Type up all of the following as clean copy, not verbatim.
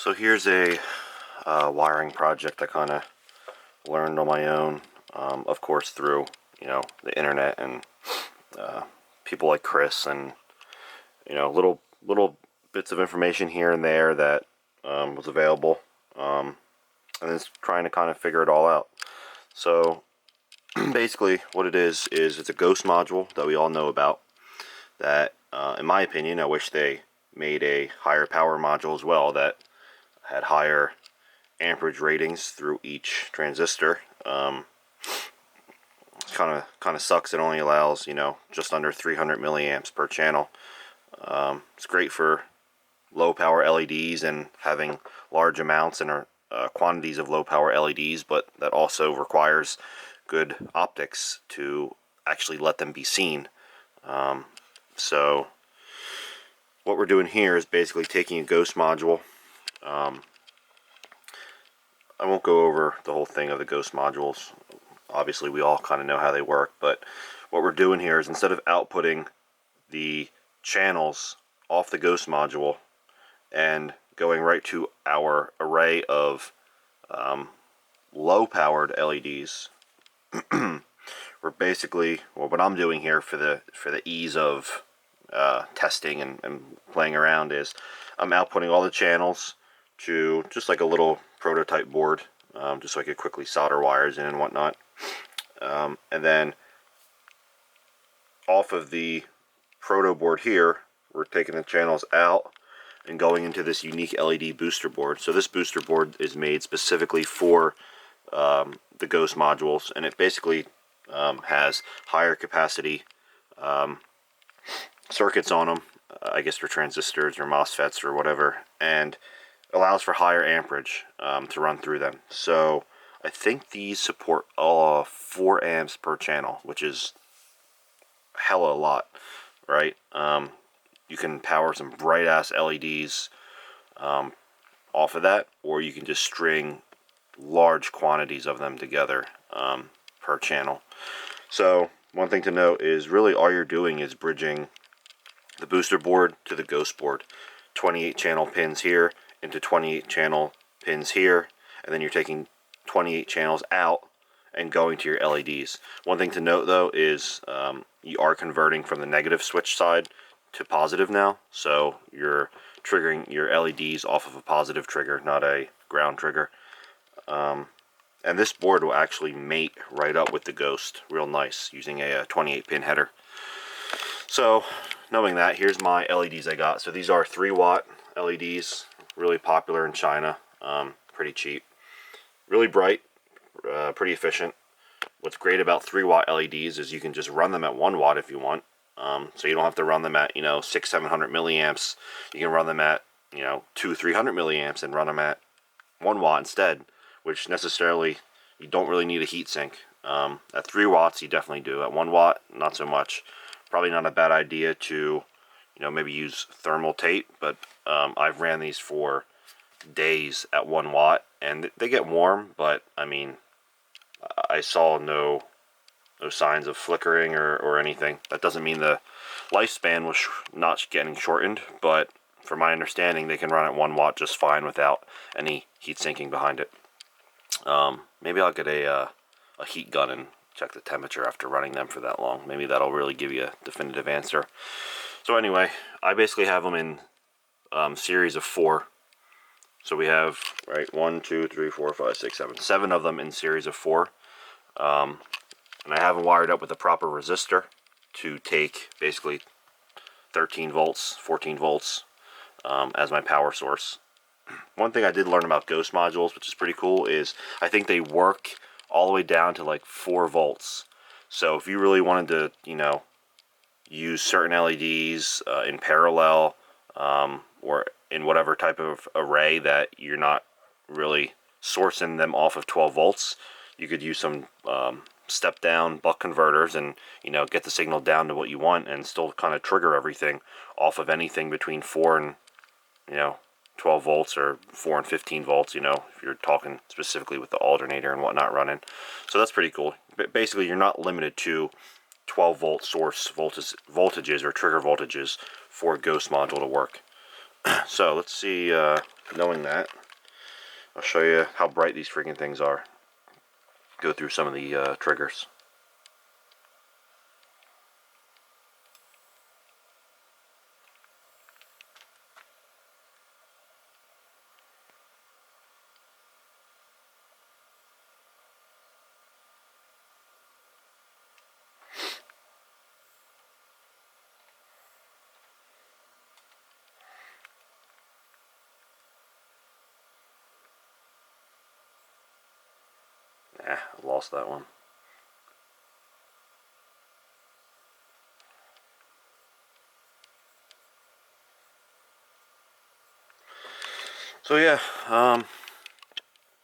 So here's a wiring project I kind of learned on my own, of course through the internet and people like Chris, and little bits of information here and there that was available, and then trying to kind of figure it all out. So basically what it is it's a Ghozt module that we all know about, that in my opinion, I wish they made a higher power module as well that had higher amperage ratings through each transistor. Kind of sucks. It only allows just under 300 milliamps per channel. It's great for low power LEDs and having large amounts and quantities of low power LEDs, but that also requires good optics to actually let them be seen. So what we're doing here is basically taking a Ghozt module. I won't go over the whole thing of the Ghozt modules. Obviously we all kind of know how they work, but what we're doing here is, instead of outputting the channels off the Ghozt module and going right to our array of low powered LEDs, we're basically, well, what I'm doing here for the ease of testing and playing around is I'm outputting all the channels to just like a little prototype board, just so I could quickly solder wires in and whatnot. And then off of the proto board here, we're taking the channels out and going into this unique LED booster board. So this booster board is made specifically for the Ghozt modules, and it basically has higher capacity circuits on them, I guess for transistors or MOSFETs or whatever, and allows for higher amperage to run through them. So I think these support 4 amps per channel, which is hella a lot, right? You can power some bright ass LEDs off of that, or you can just string large quantities of them together per channel. So one thing to note is really all you're doing is bridging the booster board to the Ghozt board. 28 channel pins here into 28 channel pins here, and then you're taking 28 channels out and going to your LEDs. One thing to note though is you are converting from the negative switch side to positive now, so you're triggering your LEDs off of a positive trigger, not a ground trigger. And this board will actually mate right up with the Ghozt real nice using a 28 pin header. So knowing that, here's my LEDs I got. So these are 3-watt LEDs, really popular in China, pretty cheap, really bright, pretty efficient. What's great about 3-watt LEDs is you can just run them at 1 watt if you want. So you don't have to run them at 600-700 milliamps. You can run them at 200-300 milliamps and run them at 1 watt instead, which necessarily you don't really need a heat sink. At 3 watts you definitely do. At 1 watt, not so much. Probably not a bad idea to maybe use thermal tape, but I've ran these for days at 1 watt and they get warm, but I mean, I saw no signs of flickering or anything. That doesn't mean the lifespan was not getting shortened, but from my understanding they can run at 1 watt just fine without any heat sinking behind it. Maybe I'll get a heat gun and check the temperature after running them for that long. Maybe that'll really give you a definitive answer. So anyway, I basically have them in series of 4. So we have 1, 2, 3, 4, 5, 6, 7 of them in series of 4. And I have them wired up with a proper resistor to take basically 13 volts, 14 volts as my power source. One thing I did learn about Ghozt modules, which is pretty cool, is I think they work all the way down to like 4 volts. So if you really wanted to, use certain LEDs in parallel, or in whatever type of array that you're not really sourcing them off of 12 volts, you could use some step down buck converters and get the signal down to what you want and still kind of trigger everything off of anything between 4 and 12 volts, or 4 and 15 volts, if you're talking specifically with the alternator and whatnot running. So that's pretty cool. But basically you're not limited to 12 volt source voltages or trigger voltages for a Ghozt module to work. So let's see knowing that, I'll show you how bright these freaking things are. Go through some of the triggers. I lost that one. So yeah, in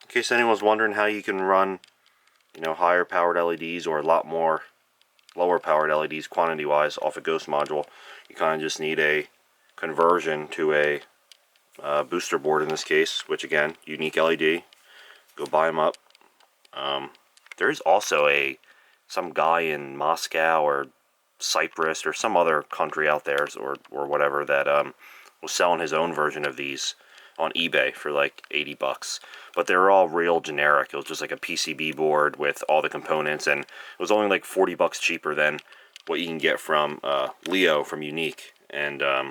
case anyone's wondering how you can run, higher powered LEDs or a lot more lower powered LEDs quantity wise off a Ghozt module, you kind of just need a conversion to a booster board in this case, which again, unique LED. Go buy them up. There is also some guy in Moscow or Cyprus or some other country out there or whatever that was selling his own version of these on eBay for like 80 bucks. But they were all real generic. It was just like a PCB board with all the components, and it was only like 40 bucks cheaper than what you can get from Leo from Unique. And I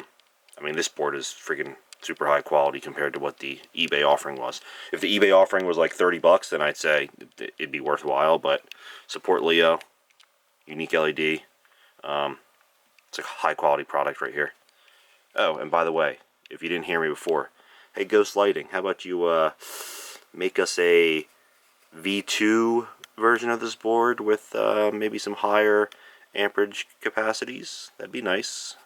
mean, this board is freaking super high quality compared to what the eBay offering was. If the eBay offering was like 30 bucks, then I'd say it'd be worthwhile, but support Leo, Unique LED. It's a high quality product right here. Oh, and by the way, if you didn't hear me before, hey Ghozt Lighting, how about you make us a V2 version of this board with maybe some higher amperage capacities? That'd be nice.